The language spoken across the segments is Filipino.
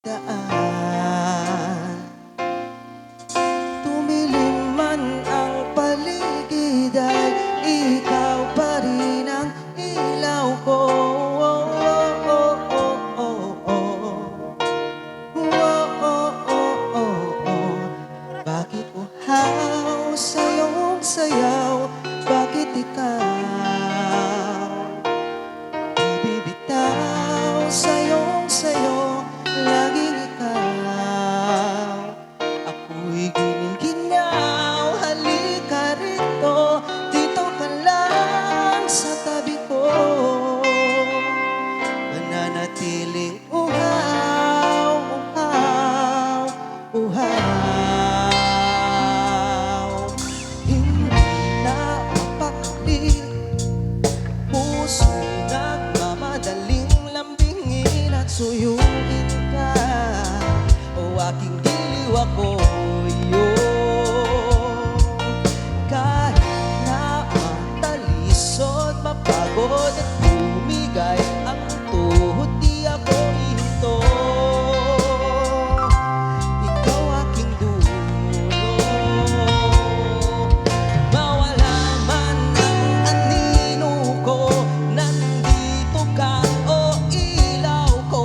daan. Tumilim man ang paligid ay ikaw pa rin ang ilaw ko. Bakit uhaw sa iyong sayaw? Bakit ikaw di bibitaw sa iyong sayo? Laging ikaw. Ako'y giniginaw, halika rito, dito ka lang sa tabi ko. Mananatiling uhaw, uhaw, uhaw. Hindi na mapakali, puso nagmamadaling lambingin at suyuin ka. O aking diliw ako'y iyong. Kahit na matalisod, mapagod at bumigay ang tuhod, di ako ihinto. Ikaw aking dulo. Mawala man ang anino ko, nandito ka, o ilaw ko.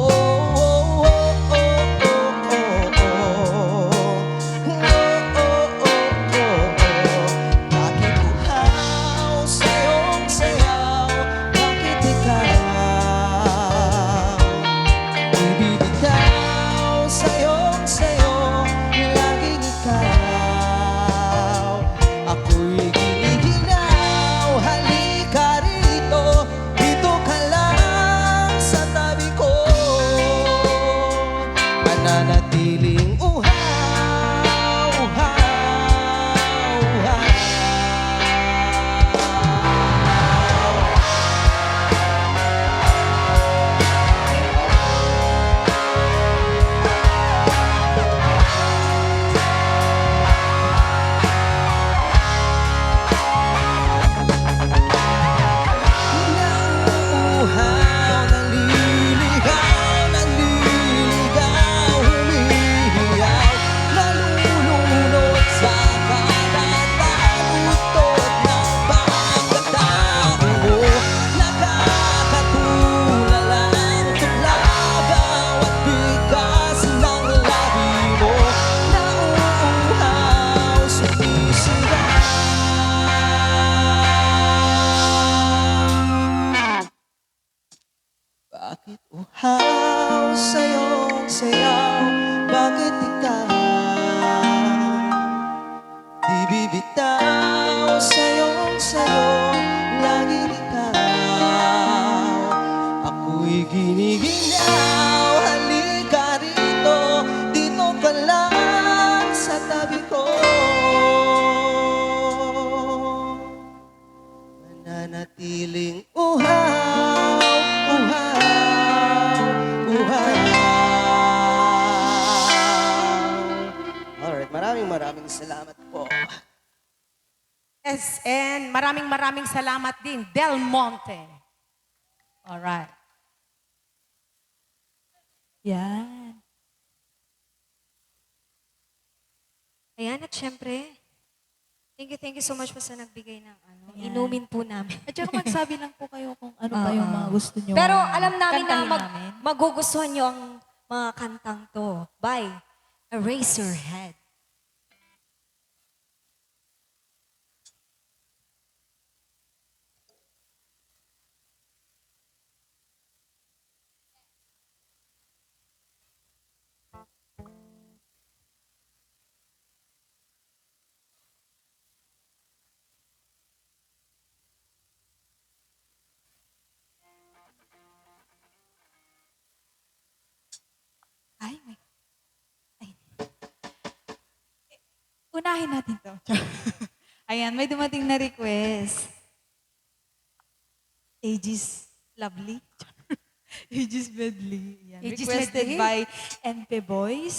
Bakit uhaw sa iyong sayaw? Bakit ikaw ibibitaw sa iyong sayo? Laging ikaw. Ako'y giniginaw, halika rito, dito ka lang sa tabi ko. Mananatiling uhaw, uhaw, uhaw. Nauuhaw, naliligaw, naliligaw, humihiyaw, nalulunod sa kalatalutot ng pagkatao mo. Nakakatulalang tulagaw at bigas ng labi mo. Nauuhaw, sumisira. Bakit uhaw sa iyong sayaw? Bakit ikaw di bibitaw sa iyong sayo? Laging ikaw. Ako'y giniginaw, halika rito, dito ka lang sa tabi ko. Mananatiling uhaw, uhaw, uhaw. Alright, maraming salamat po. Yes, and maraming salamat din, Del Monte. Alright. Yan. Ayan, at syempre, thank you so much po sa nagbigay ng Ayan. inumin po namin. At saka magsabi lang po kayo kung ano pa yung mga gusto nyo. Pero alam namin na kantahin namin. magugustuhan nyo ang mga kantang to by Eraserhead. Ay, may... Ay. Unahin natin to. Ayan, may dumating na request. Aegis Lovely. Aegis Medley. Ayan. Aegis Requested Medley? by NP Boys.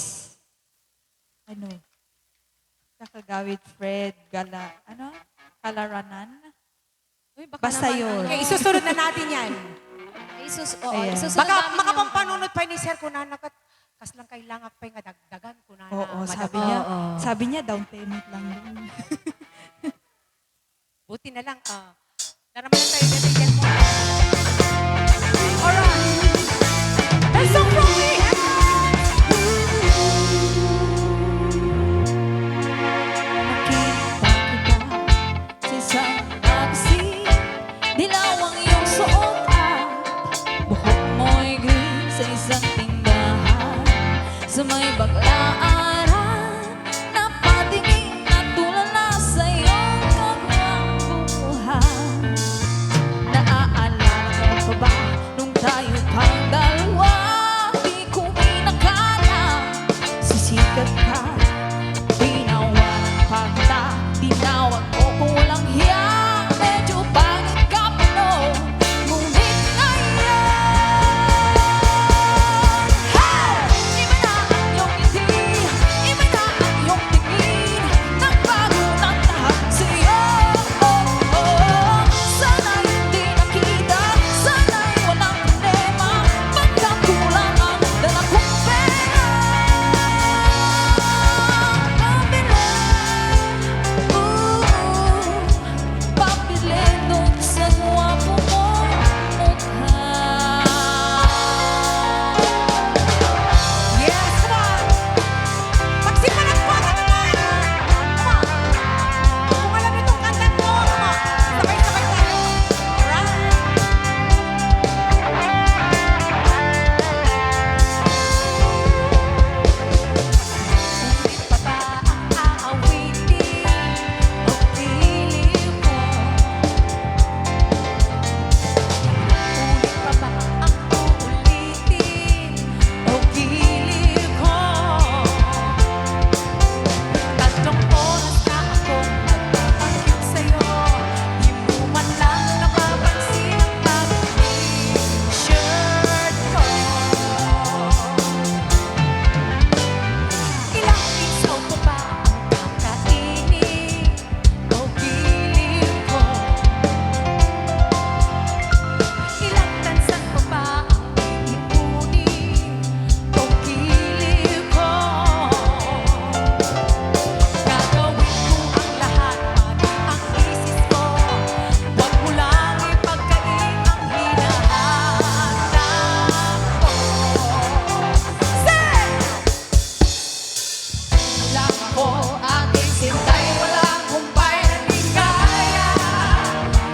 Ano? Kakagawit Fred Kalaranan. Uy, baka Basta naman, yun. Okay, isusunod na natin yan. Oo, Ayan. isusunod Baka namin yung- makapampanunod pa ni Sir kung nanakat. Kas lang kayo. kailangan pa nga dagdagan ko na. Oo, na, sabi madam. niya. Oo. Sabi niya, down payment lang yun. Buti na lang, naramahan tayo na Del Monte. Alright. That's so from me. Nakita kita sa isang magazine. Dilaw ang iyong suot at buhok mo'y green sa isang tindahan. Sa may baklaaran, napatingin na tulala sa iyong kagwapuhan. Naaalala mo pa ba nung tayo pang dalawa? Di ko inakala sisikat ka. Tinawanan pa kita, tinawag mo kung walang hiya. Medyo pangit ka pa noon, ngunit ngayon, hey! Iba na ang iyong ngiti, iba na ang iyong tingin. Nagbago ng lahat sa'yo. Sana'y hindi nakita, sana'y walang problema. Pagkakulang ang dala kong pera. Pabili doon sa gwapo mong mukha. Yes, come on. Magsipanagpakan naman. Come on. Kung alam itong kanta mo, come on. Sabay-sabay tayo. Alright. Ngunit pa ba ang aawitin o piling mo? Ngunit pa ba ang uulitin o gilid ko? Tatlong oras na akong nagtatanggap sa'yo, di mo man lang napapansin ang pag-t-shirt ko. Ilang isaw pa ba ang kakainin o gilid ko? Ilang tansan pa ba ang iipunin o gilid ko? Gagawin ko ang lahat pati ang isis ko. Huwag mo lang ipagkain ang hinahanap ko. Say! Lang ako ating sintay, walang kumpay na di kaya.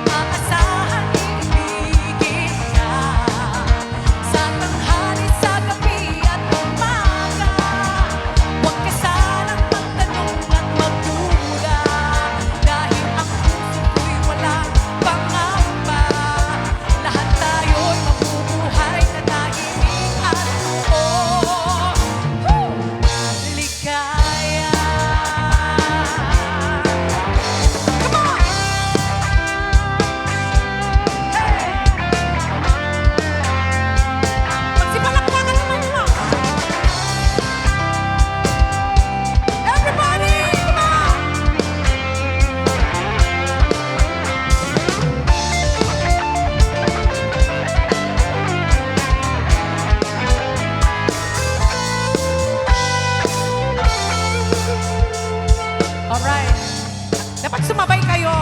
Maasahan iibigin ka sa tanghali, sa gabi at umaga. Huwag ka sanang magtanong at magduda, dahil ang puso ko'y walang pangamba. Lahat tayo'y mabubuhay na tahimik at buo. Ligaya. Come on! Hey! Magsipalakpakan naman mo! Everybody, come on! Alright. Dapat sumabay kayo.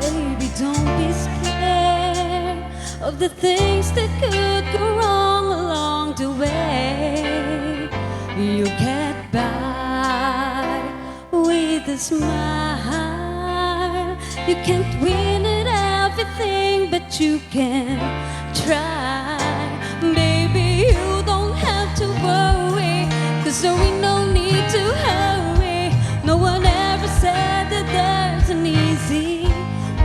Baby, don't be scared of the things that could go wrong along the way. You get by with a smile. You can't win at everything, but you can try. Baby, you don't have to worry, 'cause there ain't no need to hurry. No one ever said that there's an easy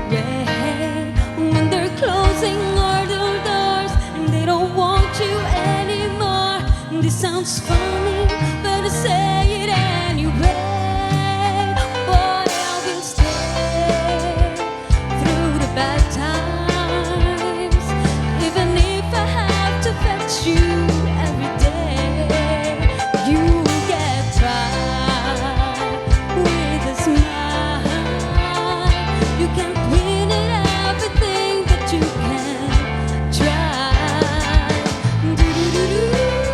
way. When they're closing all the doors and they don't want you anymore. This sounds funny, but I say it anyway. Boy, I will stay through the bad times, even if I have to fetch you every day. You get by with a smile. You can't win at everything, but you can try. Do-do-do-do.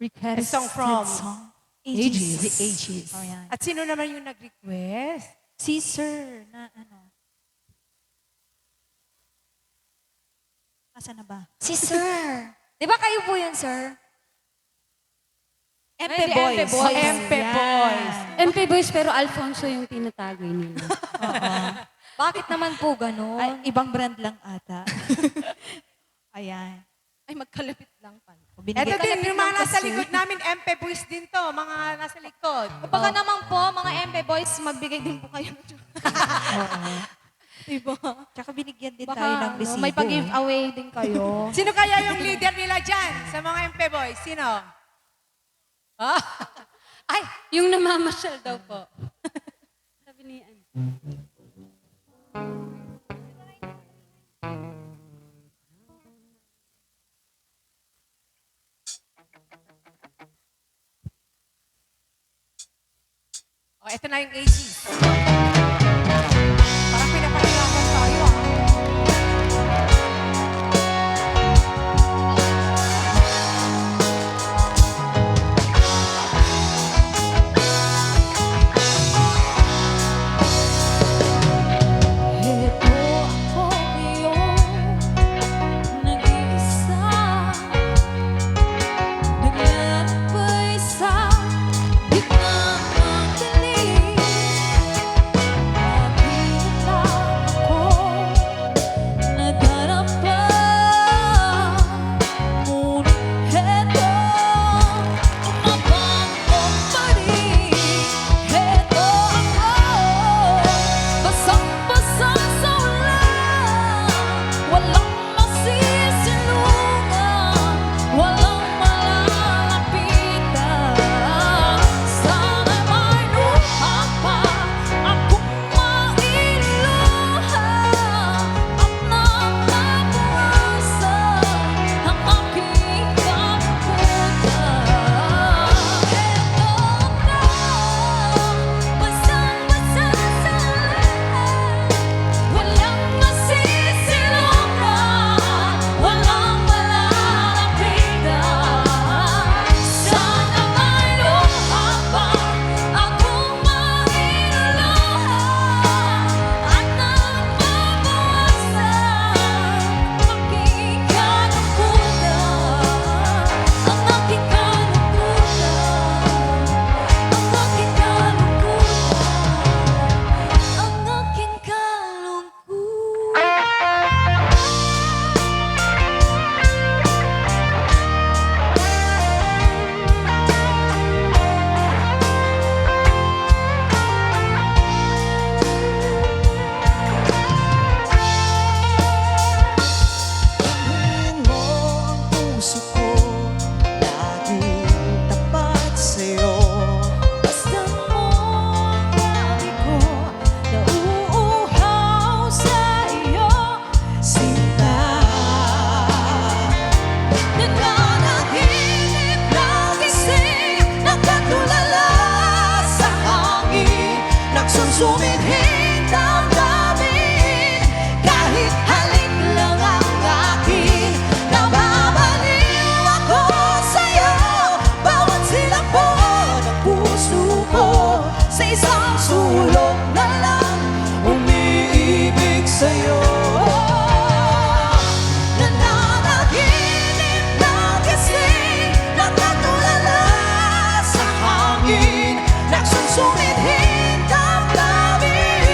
A song from Ages. The Ages. Oh, yan. At sino naman yung nag-request? Si Sir na ano. Asa na ba? Si Sir. Di ba kayo po yun, Sir? MP Ay, Boys. MP Yan. Boys. MP Boys pero Alfonso yung tinatagay nila. Bakit naman po ganun? Ay, ibang brand lang ata. Ayan. Ay, magkalapit lang pala. Ito din, yung mga nasa likod namin, MP Boys din to, mga nasa likod. Baka naman po, mga MP boys, magbigay din po kayo. Diba? Tsaka binigyan din tayo Baka ng resibo. may pag-giveaway din kayo. Sino kaya yung leader nila dyan sa mga MP Boys? Sino? Ah, Ay, yung namamasyal daw po. Sabi ni Ann. oh, ito na yung 80s. Parang pinapahirapan tayo ah. Heto ako ngayon, nag-iisa, naglalakbay sa gitna ng dilim. Nakita ako, naganap pa, ngunit heto, umabangon pa rin. Heto ako, basang-basa sa ulan, walang masisilungan, walang malalapitan. Sana may luha pa akong mailuha at nababawasan ang aking kalungkutan. Heto ako, basang-basa sa ulan, walang masisilungan, walang malalapitan. Sana may luha pa akong mailuluha at nababawasan ang aking kalungkutan, ang aking kalungkutan, ang aking kalungkutan, ang aking kalungkutan. Dalhin mo ang puso ko, laging tapat sa'yo. Basta mo ang labi ko, nauuhaw sa iyo. Sinta, Nananaginip na gising, nagkatulala sa hangin, nagsusumidhing damdamin. Kahit halik lang ang akin, nababaliw ako sa'yo. Bawat silabot ng puso ko, sa isang sulok na lang umiibig sa'yo. Nananaginip na gising, nagkatulala sa hangin, nagsusumidhing damdamin.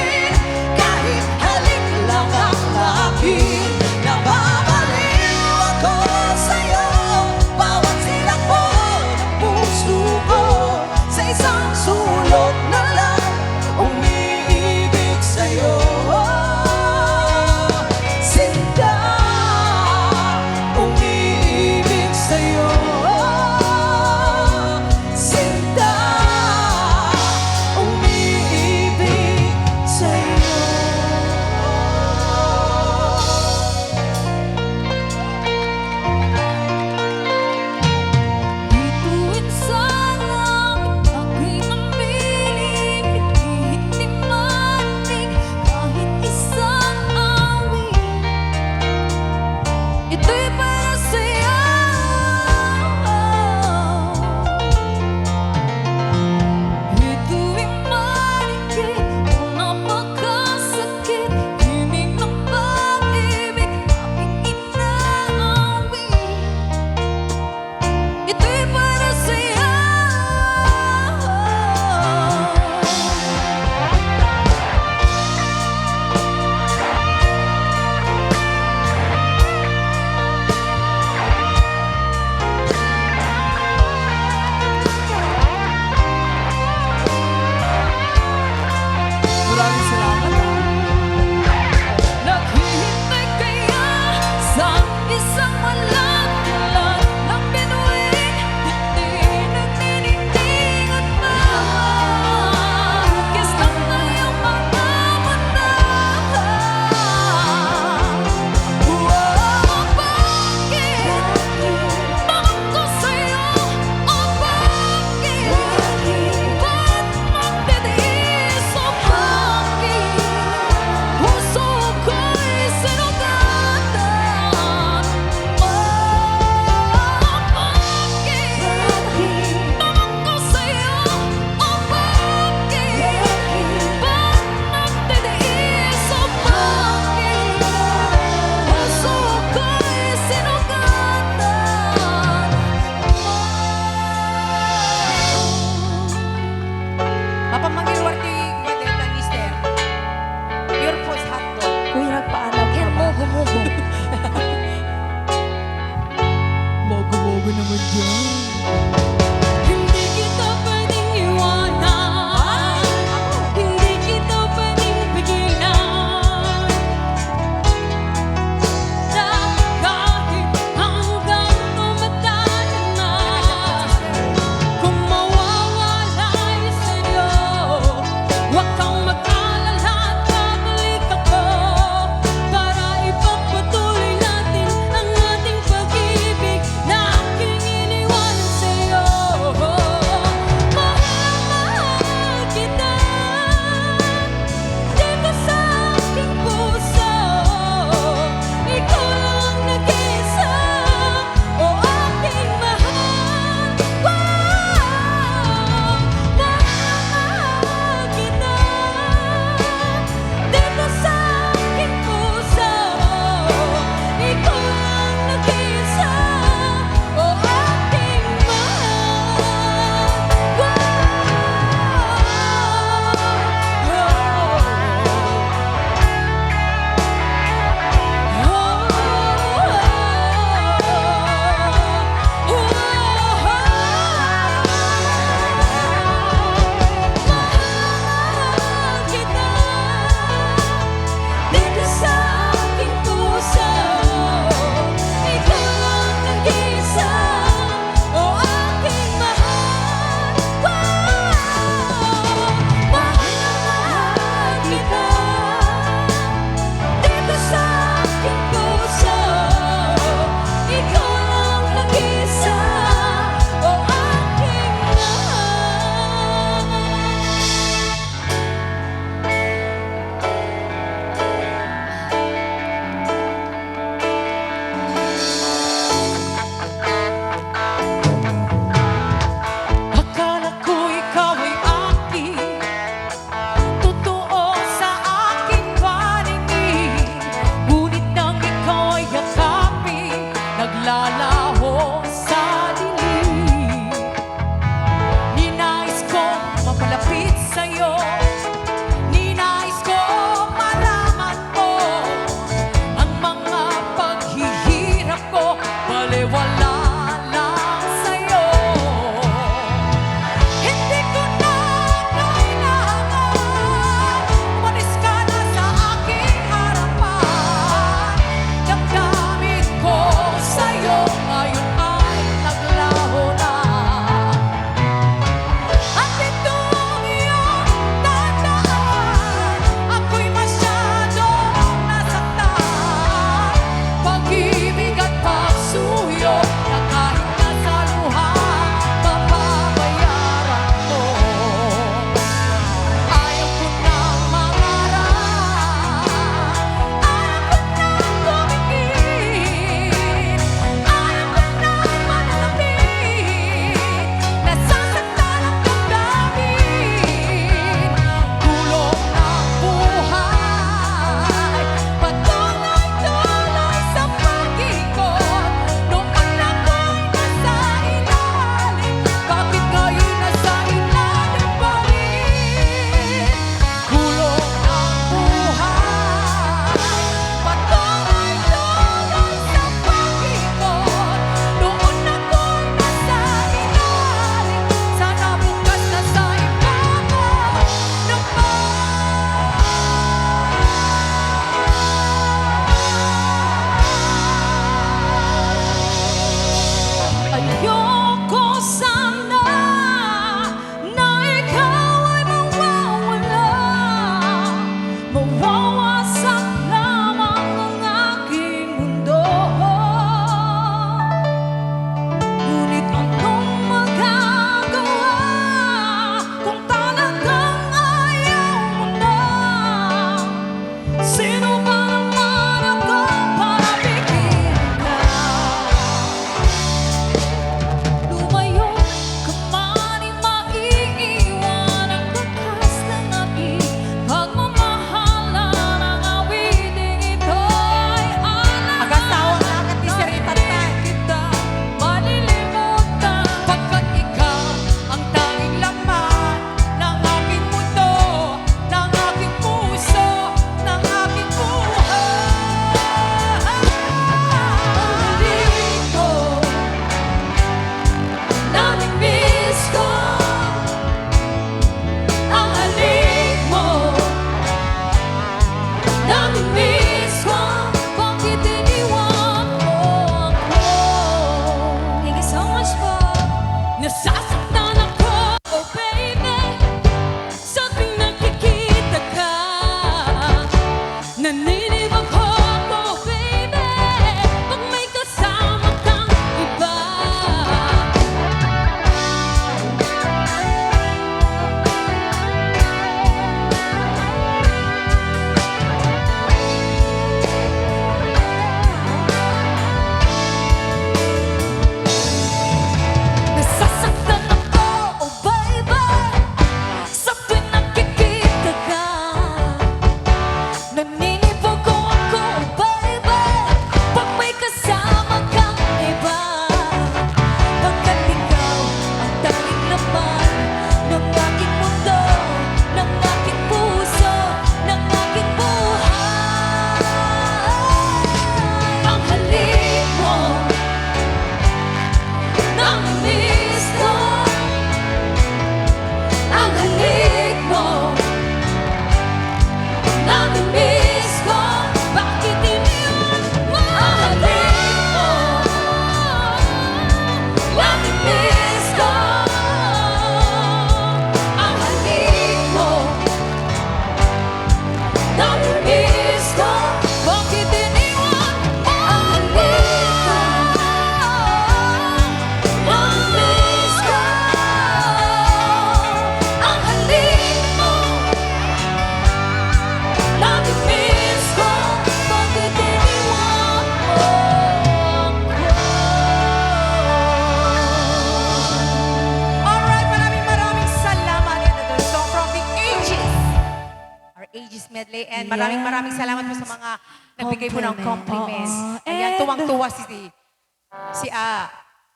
Aegis Medley. And maraming salamat po sa mga nagbigay po ng compliment. Oo. Ayan, And- tuwang-tuwa si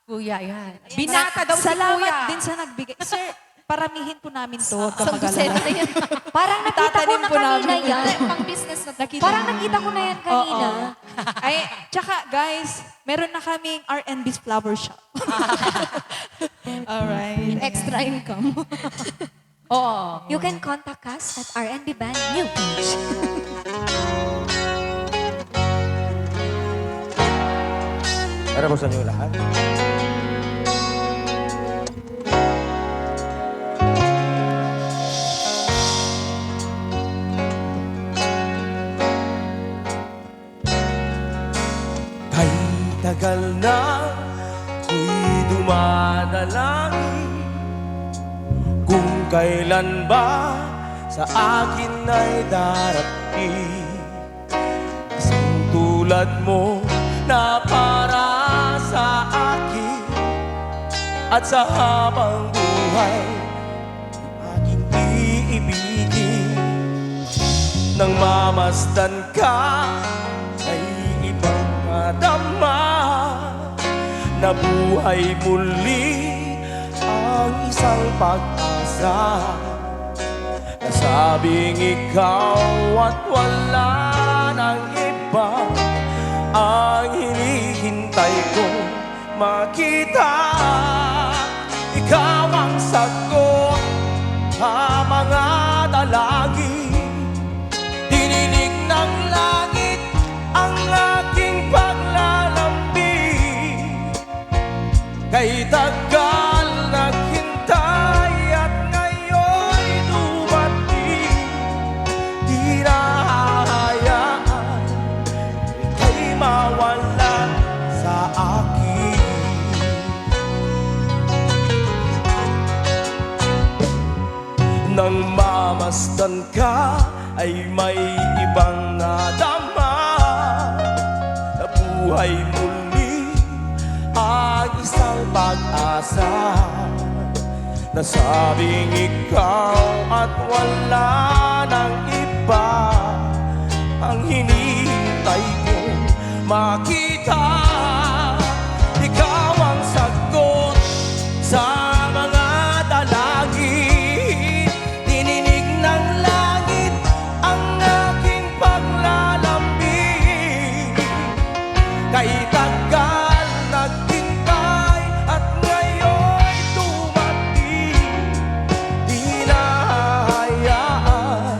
Kuya. Yan. Binata daw si Salamat Kuya. din sa nagbigay. Sir, paramihin po namin to. Huwag ka Isang dosena mag-alala. na yan. Parang nakita ko Tatanim na po namin. kanina yan. Pang business na to. Nakita Parang niyo. nakita ko na yan kanina. Oo. Ay, tsaka guys, meron na kaming R&B's flower shop. Alright. Extra income. Oo. You can contact us at RNB Band New Page. Para po sa inyo lahat. Kay tagal na ko'y dumadalangin kung kailan ba sa akin ay darating isang tulad mo na para sa akin at sa habang buhay aking iibigin nang mamasdan ka ay ibang madama na buhay muli ang isang pag-asa nasabing ikaw at wala nang iba ang hinihintay kong makita. Ikaw ang sagot sa mga dalangin. Dininig ng langit ang aking paglalambing. Kay tagal naghintay at ngayon'y dumating. Di na hahayaan ika'y mawala sa akin. Nang mamasdan ka ay may ibang nadama na buhay muli ang isang pag-asa. Nasabing ikaw at wala nang iba ang hinihintay kong makita. Ikaw ang sagot sa mga dalangin. Dininig ng langit ang aking paglalambing. Kay tagal naghintay at ngayon'y dumating. Di na hahayaan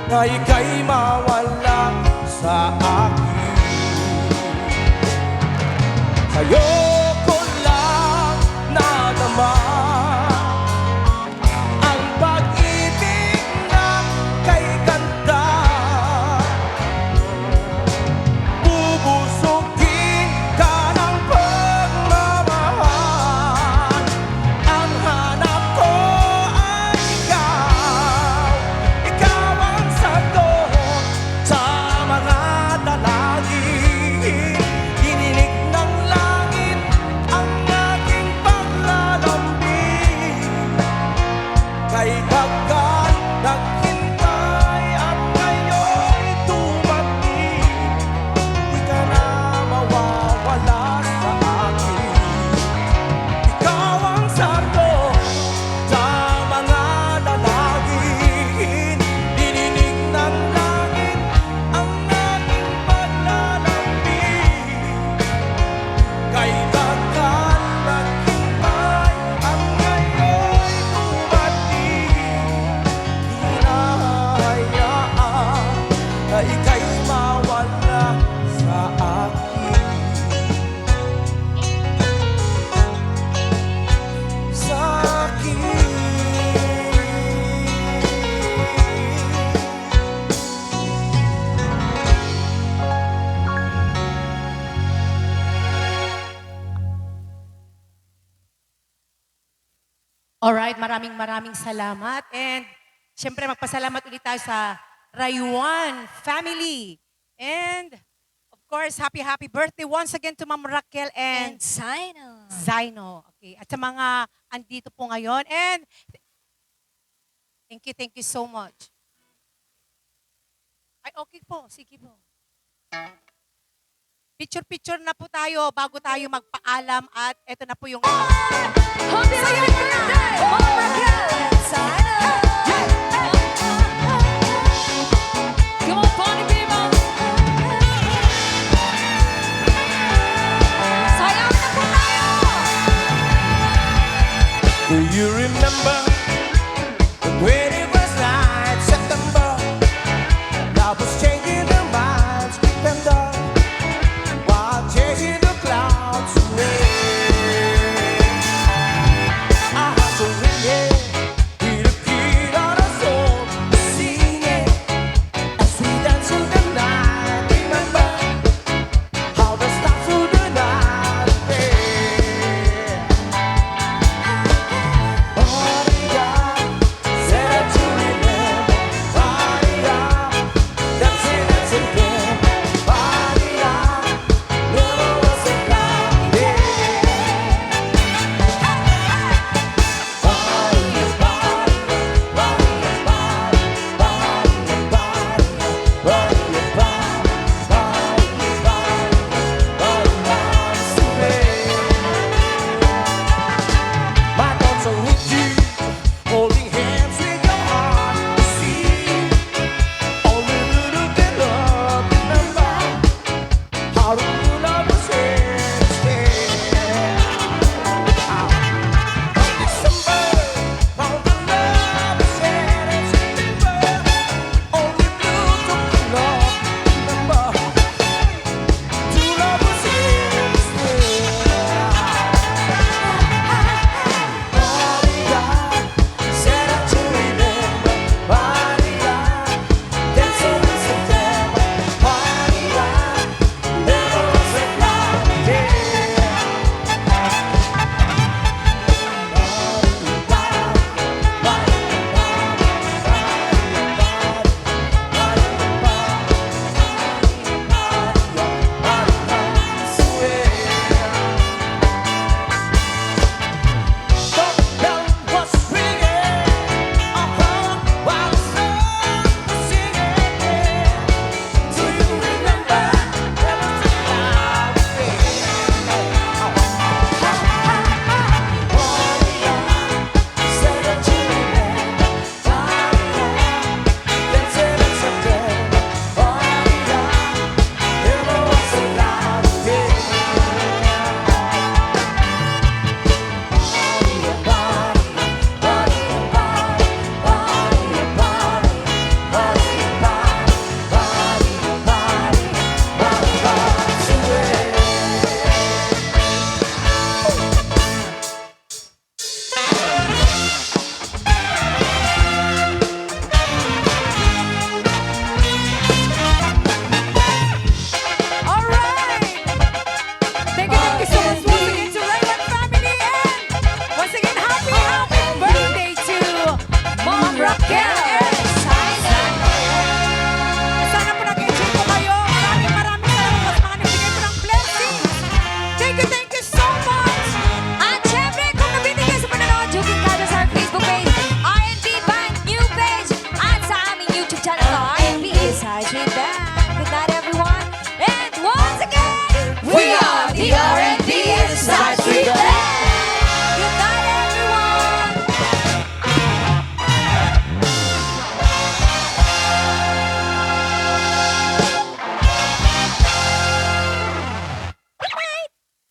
na ika'y mawala sa akin. Sa'yo ko lang nadama ang pag-ibig na kay ganda. Bubusugin ka ng pagmamahal. Ang hanap ko ay ikaw. Ikaw ang sagot sa mga dalangin. Dininig ng langit ang aking paglalambing. Kay tagal naghintay at ngayon'y dumating. Di ka na mawawala sa akin. Ikaw ang sagot sa mga dalangin. Dininig ng langit ang aking paglalambing. Kay tagal naghintay at ngayon'y dumating. Di na hahayaan na ika'y mawala sa akin. Sa akin. Alright, maraming salamat. And syempre magpasalamat ulit tayo sa Rayuan family. And of course, happy birthday once again to Ma'am Raquel And and Sino. Zaino. Okay, at sa mga andito po ngayon. And thank you so much. okay po. Sige po. Picture-picture na po tayo bago tayo magpaalam at eto na po yung... Happy birthday, Ma'am Raquel!